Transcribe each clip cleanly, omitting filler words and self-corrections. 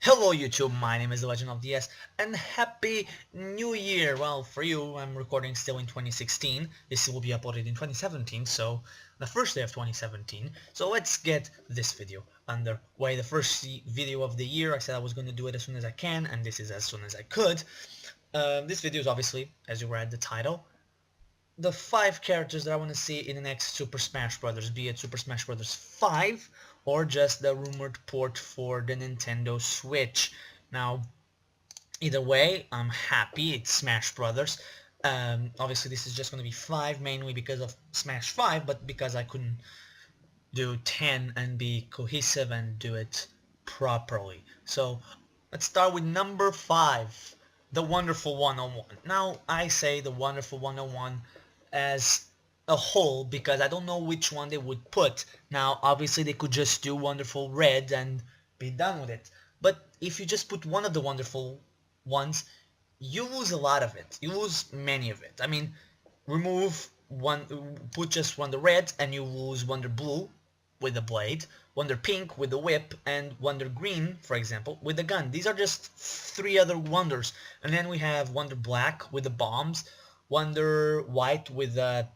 Hello YouTube, my name is The Legend of DS, and Happy New Year! Well, for you, I'm recording still in 2016. This will be uploaded in 2017, so the first day of 2017. So let's get this video underway. The first video of the year, I said I was going to do it as soon as I can, and this is as soon as I could. This video is obviously, as you read the title, the 5 characters that I want to see in the next Super Smash Bros. Be it Super Smash Bros. 5 or just the rumored port for the Nintendo Switch. Now, either way, I'm happy. It's Smash Brothers. Obviously, this is just going to be 5, mainly because of Smash 5, but because I couldn't do 10 and be cohesive and do it properly. So, let's start with number 5, the Wonderful 101. Now, I say the Wonderful 101 as a whole because I don't know which one they would put. Now, obviously, they could just do Wonderful Red and be done with it. But if you just put one of the Wonderful ones, you lose a lot of it. You lose many of it. I mean, remove one, put just Wonder Red, and you lose Wonder Blue with the blade, Wonder Pink with the whip, and Wonder Green, for example, with the gun. These are just 3 other wonders. And then we have Wonder Black with the bombs, Wonder White with the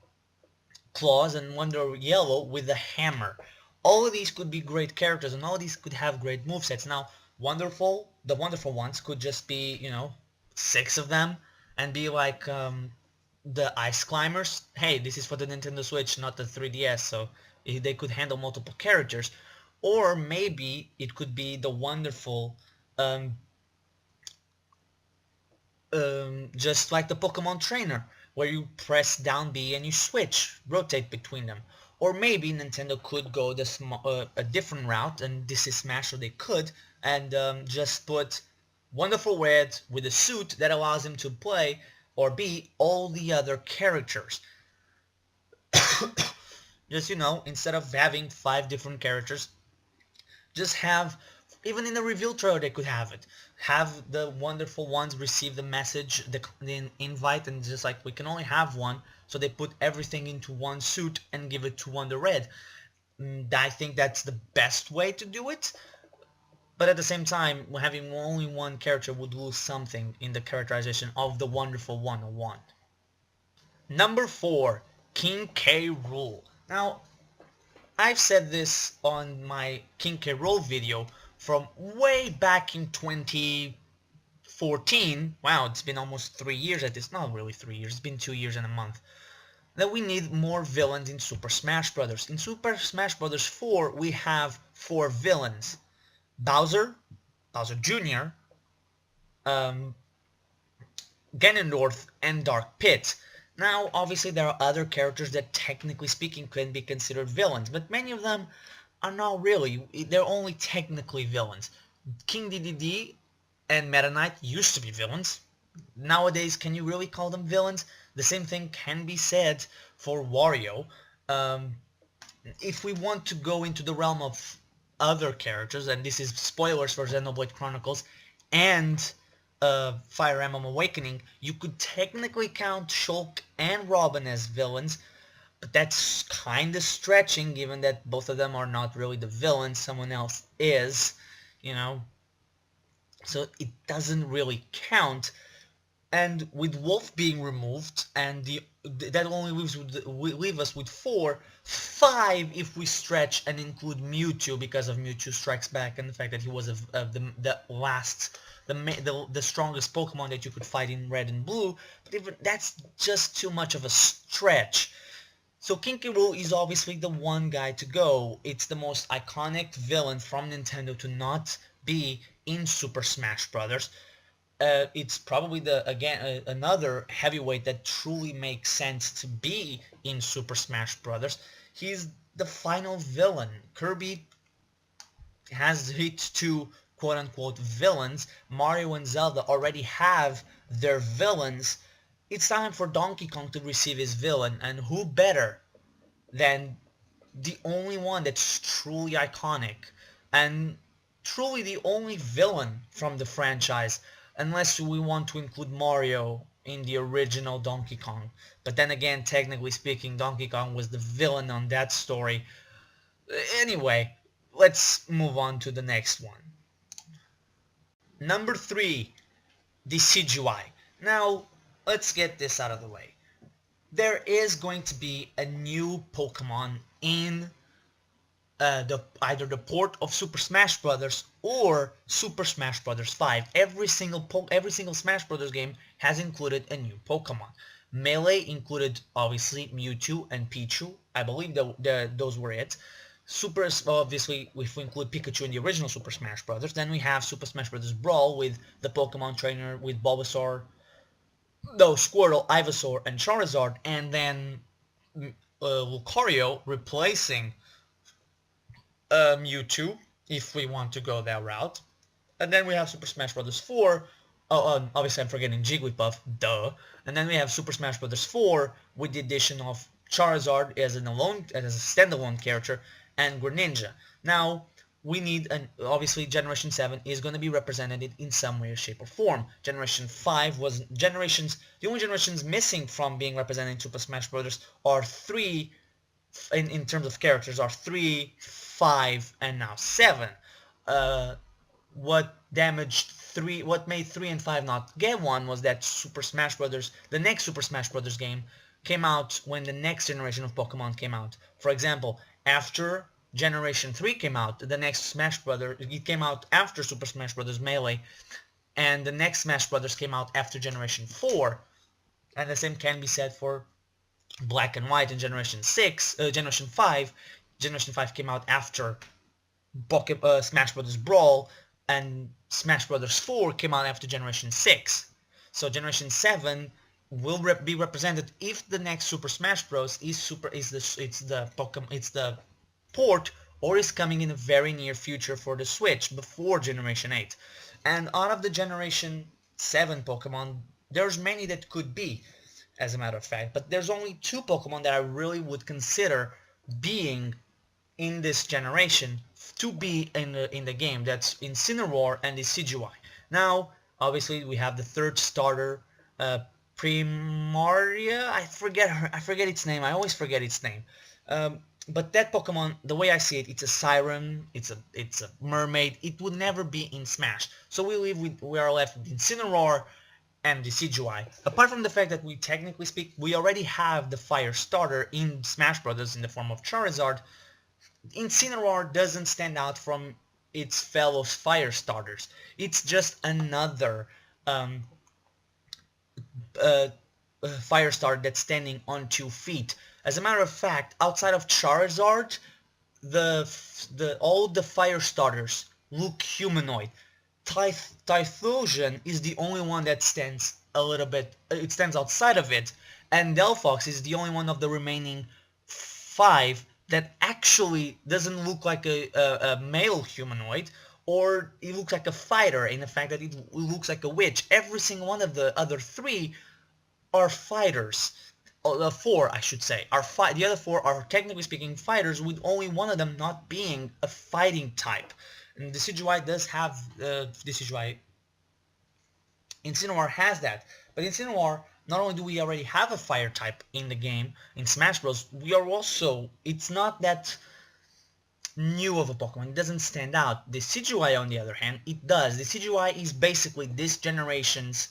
claws, and Wonder Yellow with the hammer. All of these could be great characters, and all of these could have great movesets. Now, the wonderful ones could just be, 6 of them, and be like the Ice Climbers. Hey, this is for the Nintendo Switch, not the 3DS, so they could handle multiple characters. Or maybe it could be the wonderful um, just like the Pokemon Trainer, where you press down B and you switch, rotate between them. Or maybe Nintendo could go a different route, and this is Smash, so they could, and just put Wonderful Red with a suit that allows him to play or be all the other characters. Just, instead of having 5 different characters, just have, even in the reveal trailer they could have it, have the wonderful ones receive the message, the invite, and just like, we can only have one, so they put everything into one suit and give it to Wonder Red. I think that's the best way to do it, but at the same time, having only one character would lose something in the characterization of the Wonderful 101. Number 4, King K. Rool. Now, I've said this on my King K. Rool video from way back in 2014. Wow, it's been almost 3 years at this. Not really 3 years, it's been 2 years and a month. That we need more villains in Super Smash Bros. In Super Smash Bros. 4, we have 4 villains. Bowser Jr., Ganondorf, and Dark Pit. Now, obviously, there are other characters that, technically speaking, can be considered villains, but many of them are not really. They're only technically villains. King Dedede and Meta Knight used to be villains. Nowadays, can you really call them villains? The same thing can be said for Wario. If we want to go into the realm of other characters, and this is spoilers for Xenoblade Chronicles and Fire Emblem Awakening, you could technically count Shulk and Robin as villains, but that's kind of stretching given that both of them are not really the villains, someone else is, so it doesn't really count. And with Wolf being removed, and that only leave us with 4, 5 if we stretch and include Mewtwo because of Mewtwo Strikes Back and the fact that he was the last, the strongest Pokemon that you could fight in Red and Blue. But even that's just too much of a stretch. So King K. Rool is obviously the one guy to go. It's the most iconic villain from Nintendo to not be in Super Smash Bros. It's probably another heavyweight that truly makes sense to be in Super Smash Bros. He's the final villain. Kirby has hit 2 quote-unquote villains. Mario and Zelda already have their villains. It's time for Donkey Kong to receive his villain, and who better than the only one that's truly iconic and truly the only villain from the franchise, unless we want to include Mario in the original Donkey Kong. But then again, technically speaking, Donkey Kong was the villain on that story. Anyway, let's move on to the next one. Number 3, Decidueye. Now, let's get this out of the way. There is going to be a new Pokemon in either the port of Super Smash Bros. Or Super Smash Bros. 5. Every single Smash Bros. Game has included a new Pokemon. Melee included obviously Mewtwo and Pichu. I believe those were it. Super, obviously, if we include Pikachu in the original Super Smash Bros., then we have Super Smash Bros. Brawl with the Pokemon Trainer with Bulbasaur, Squirtle, Ivysaur, and Charizard, and then Lucario replacing Mewtwo, if we want to go that route. And then we have Super Smash Bros. 4. Obviously, I'm forgetting Jigglypuff, duh. And then we have Super Smash Bros. 4 with the addition of Charizard as a standalone character and Greninja. Now, we need obviously Generation 7 is going to be represented in some way, shape, or form. Generation 5 was the only generations missing from being represented in Super Smash Bros. Are 3, in terms of characters, are 3, 5, and now 7. What made 3 and 5 not get one was that the next Super Smash Bros. Game came out when the next generation of Pokemon came out. For example, after Generation 3 came out, the next Smash Bros. It came out after Super Smash Bros. Melee, and the next Smash Bros. Came out after Generation 4, and the same can be said for Black and White in Generation 5. Generation 5 came out after Smash Bros. Brawl, and Smash Bros. 4 came out after Generation 6. So Generation 7 will be represented if the next Super Smash Bros. It's the port, or is coming in the very near future for the Switch before Generation 8. And out of the Generation 7 Pokemon, there's many that could be, as a matter of fact, but there's only 2 Pokemon that I really would consider being in this generation to be in the game. That's Incineroar and Decidueye. Now, obviously, we have the third starter, Primaria. I forget its name. I always forget its name. But that Pokemon, the way I see it, it's a siren, it's a mermaid. It would never be in Smash. So we are left with Incineroar and Decidueye. Apart from the fact that technically speak, we already have the fire starter in Smash Bros. In the form of Charizard. Incineroar doesn't stand out from its fellow fire starters. It's just another fire starter that's standing on 2 feet. As a matter of fact, outside of Charizard, all the fire starters look humanoid. Typhlosion is the only one that stands a little bit. It stands outside of it, and Delphox is the only one of the remaining 5 that actually doesn't look like a male humanoid, or it looks like a fighter in the fact that it looks like a witch. Every single one of the other 3 are fighters. 4, I should say, the other 4 are technically speaking fighters, with only one of them not being a fighting type. And Decidueye does have Incineroar has that, but Incineroar, not only do we already have a fire type in the game in Smash Bros, it's not that new of a Pokemon. It doesn't stand out. Decidueye, on the other hand, it does. Decidueye is basically this generation's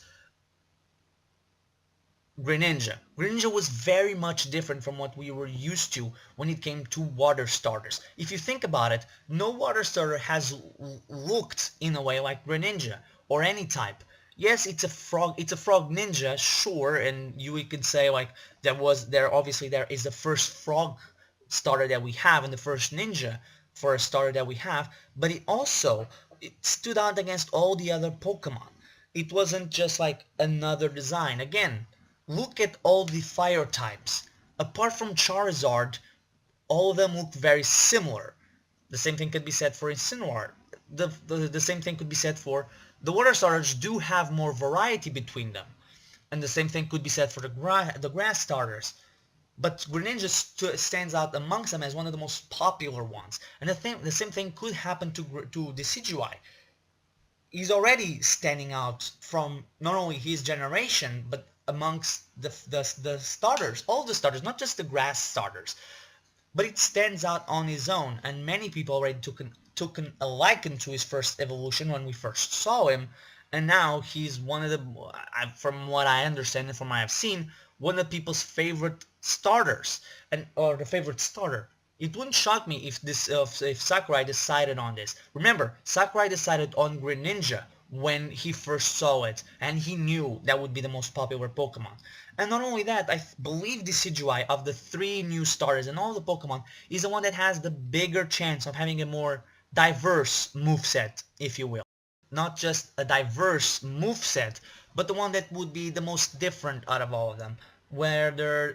Greninja. Greninja was very much different from what we were used to when it came to water starters. If you think about it, no water starter has looked in a way like Greninja or any type. Yes, it's a frog ninja, sure, and we could say like there is the first frog starter that we have and the first ninja for a starter that we have, but it stood out against all the other Pokemon. It wasn't just like another design. Again, look at all the fire types. Apart from Charizard, all of them look very similar. The same thing could be said for Incineroar. The same thing could be said for the water starters. Do have more variety between them. And the same thing could be said for the grass starters. But Greninja stands out amongst them as one of the most popular ones. And the same thing could happen to Decidueye. He's already standing out from not only his generation, but amongst the starters, all the starters, not just the grass starters. But it stands out on his own, and many people already took a liking to his first evolution when we first saw him, and now he's one of the, from what I understand and from what I've seen, one of people's favorite starters, or the favorite starter. It wouldn't shock me if Sakurai decided on this. Remember, Sakurai decided on Greninja when he first saw it, and he knew that would be the most popular Pokemon. And not only that, I believe Decidueye, of the 3 new starters and all the Pokemon, is the one that has the bigger chance of having a more diverse moveset, if you will. Not just a diverse moveset, but the one that would be the most different out of all of them. Whether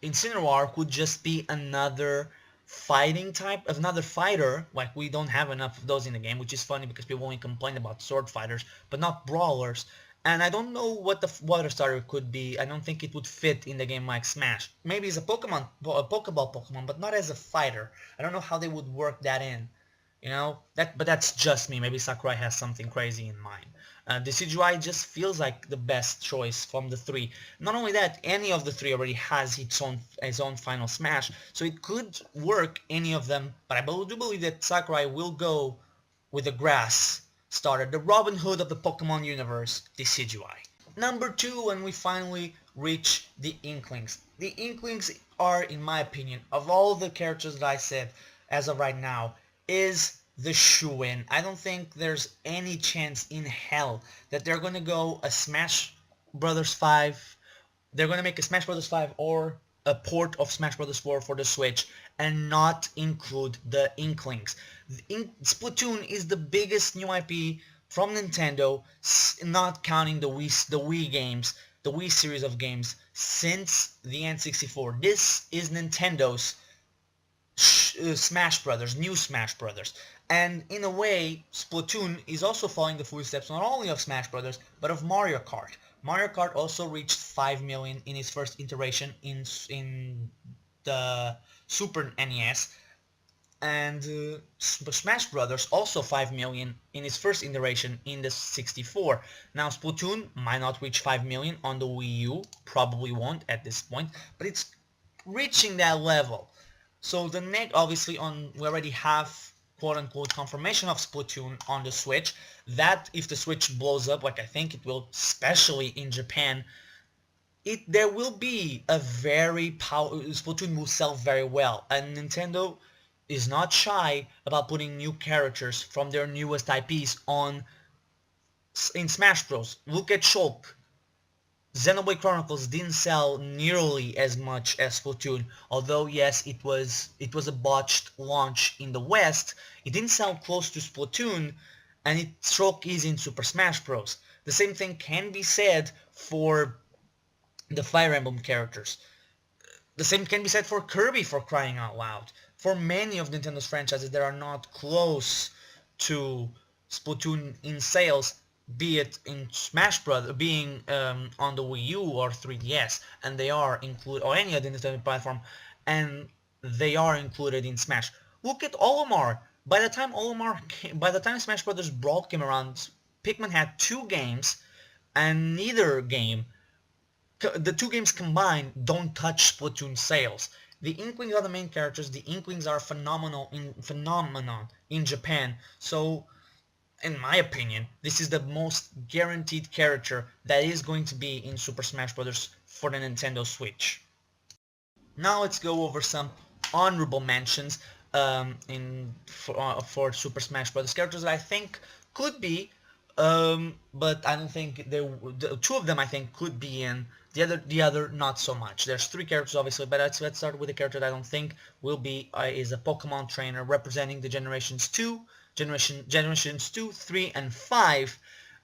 Incineroar could just be another fighting type, another fighter, like we don't have enough of those in the game, which is funny because people only complain about sword fighters, but not brawlers. And I don't know what the water starter could be. I don't think it would fit in the game like Smash. Maybe as a Pokeball Pokemon, but not as a fighter. I don't know how they would work that in. You know, but that's just me. Maybe Sakurai has something crazy in mind. The CGI just feels like the best choice from the 3. Not only that, any of the 3 already has its own final smash, so it could work any of them. But I do believe that Sakurai will go with the grass starter, the Robin Hood of the Pokemon universe, the CGI. Number 2, when we finally reach the Inklings. The Inklings are, in my opinion, of all the characters that I said as of right now, is the shoo-in. I don't think there's any chance in hell that they're going to go a Smash Brothers 5. They're going to make a Smash Brothers 5 or a port of Smash Brothers 4 for the Switch and not include the Inklings. Splatoon is the biggest new IP from Nintendo, not counting the Wii games, the Wii series of games, since the N64. This is Nintendo's Smash Brothers, new Smash Brothers. And in a way, Splatoon is also following the footsteps not only of Smash Brothers, but of Mario Kart. Mario Kart also reached 5 million in its first iteration in the Super NES, and Smash Brothers also 5 million in its first iteration in the 64. Now Splatoon might not reach 5 million on the Wii U, probably won't at this point, but it's reaching that level. So the next, obviously, we already have quote-unquote confirmation of Splatoon on the Switch. That if the Switch blows up, like I think it will, especially in Japan, there will be a very Splatoon will sell very well, and Nintendo is not shy about putting new characters from their newest IPs in Smash Bros. Look at Shulk. Xenoblade Chronicles didn't sell nearly as much as Splatoon, although yes, it was a botched launch in the West. It didn't sell close to Splatoon, and it Shulk is in Super Smash Bros. The same thing can be said for the Fire Emblem characters. The same can be said for Kirby, for crying out loud. For many of Nintendo's franchises that are not close to Splatoon in sales, be it in Smash Bros. Being on the Wii U or 3DS, and they are included, or any other Nintendo platform, and they are included in Smash. Look at Olimar. By the time Smash Bros. Brawl came around, Pikmin had 2 games, and neither game, the 2 games combined, don't touch Splatoon sales. The Inklings are the main characters. The Inklings are phenomenon in Japan. So, in my opinion, this is the most guaranteed character that is going to be in Super Smash Bros. For the Nintendo Switch. Now let's go over some honorable mentions for Super Smash Bros. Characters that I think could be, but I don't think the 2 of them I think could be in. The other not so much. There's 3 characters obviously, but let's start with a character that I don't think will be is a Pokemon trainer representing the generations 2, 3, and 5.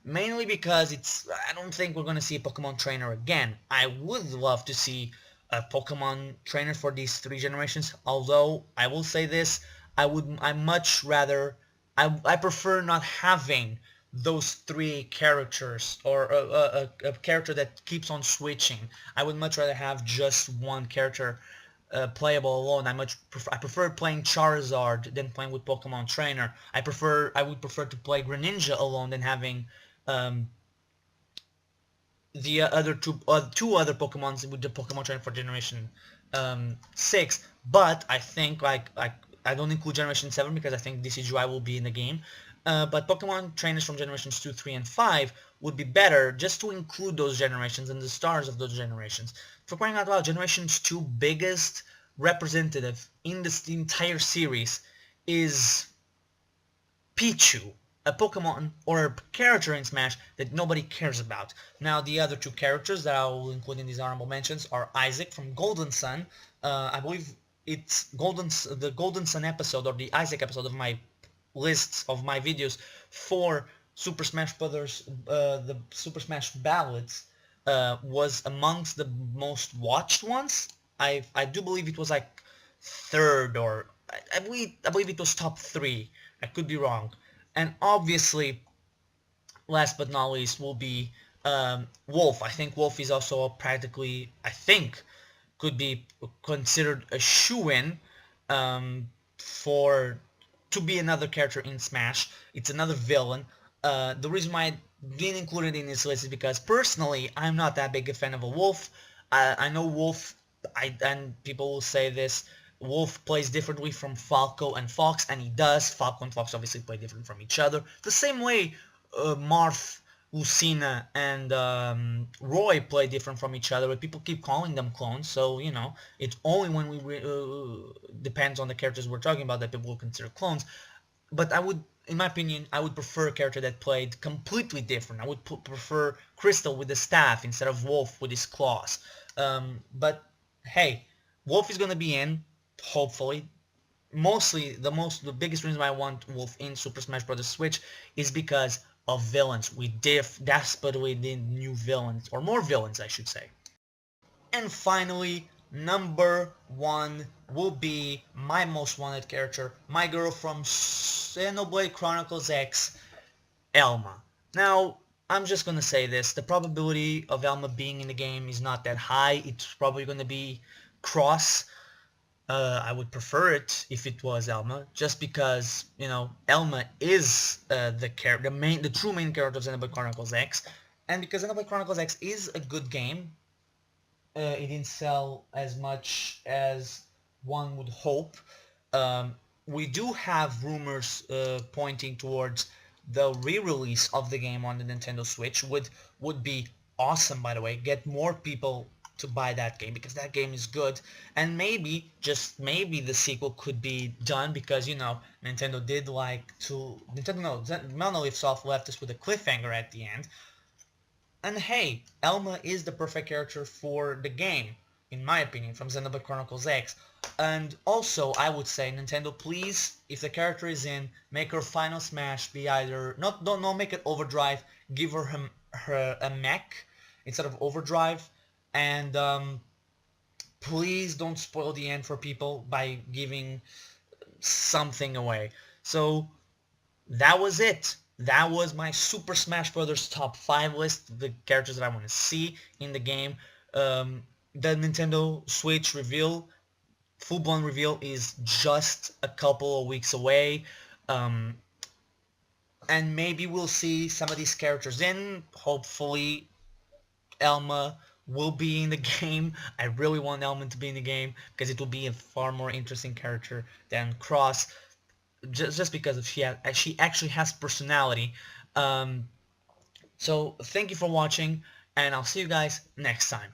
Mainly because I don't think we're gonna see a Pokemon trainer again. I would love to see a Pokemon trainer for these 3 generations. Although I will say this, I prefer not having those 3 characters, or a character that keeps on switching. I would much rather have just one character playable alone. I prefer playing Charizard than playing with Pokemon Trainer. I would prefer to play Greninja alone than having the other two other Pokemons with the Pokemon Trainer for Generation 6. But I think like I don't include Generation 7 because I think DCGI will be in the game. But Pokemon trainers from Generations 2, 3, and 5 would be better just to include those generations and the stars of those generations. For crying out loud, Generations 2 biggest representative in this entire series is Pichu, a Pokemon or a character in Smash that nobody cares about. Now the other two characters that I will include in these honorable mentions are Isaac from Golden Sun. I believe it's the Golden Sun episode or the Isaac episode of my lists of my videos for Super Smash Brothers, the Super Smash Ballads, was amongst the most watched ones. I do believe it was like third or I believe it was top three. I could be wrong. And obviously, last but not least, will be Wolf. I think Wolf is also practically, I think, could be considered a shoo-in for to be another character in Smash. It's another villain. The reason why I didn't include it in this list is because personally, I'm not that big a fan of a Wolf. I know Wolf, and people will say this, Wolf plays differently from Falco and Fox, and he does. Falco and Fox obviously play different from each other. The same way Marth, Lucina, and Roy play different from each other, but people keep calling them clones, so, you know, it's only when we depends on the characters we're talking about that people will consider clones. But I would, in my opinion, I would prefer a character that played completely different. I would prefer Crystal with the staff instead of Wolf with his claws. But hey, Wolf is gonna be in, hopefully. Mostly, the biggest reason why I want Wolf in Super Smash Bros. Switch is because of villains. We desperately need new villains, or more villains, I should say. And finally, number one will be my most wanted character, my girl from Xenoblade Chronicles X, Elma. Now, I'm just gonna say this, the probability of Elma being in the game is not that high. It's probably gonna be Cross. I would prefer it if it was Elma, just because, you know, Elma is the true main character of Xenoblade Chronicles X, and because Xenoblade Chronicles X is a good game, it didn't sell as much as one would hope. We do have rumors pointing towards the re-release of the game on the Nintendo Switch, would be awesome, by the way. Get more people to buy that game because that game is good, and maybe, just maybe, the sequel could be done because, you know, Nintendo did like to Monolith Soft left us with a cliffhanger at the end. And hey, Elma is the perfect character for the game, in my opinion, from Xenoblade Chronicles X. And also, I would say, Nintendo, please, if the character is in, make her final smash be either don't make it Overdrive, give her a mech instead of Overdrive, and please don't spoil the end for people by giving something away. So that was it. That was my Super Smash Bros. Top 5 list, the characters that I want to see in the game. The Nintendo Switch reveal, full-blown reveal, is just a couple of weeks away. And maybe we'll see some of these characters in. Hopefully, Elma will be in the game. I really want Elma to be in the game because it will be a far more interesting character than Cross, just because of she actually has personality. So thank you for watching, and I'll see you guys next time.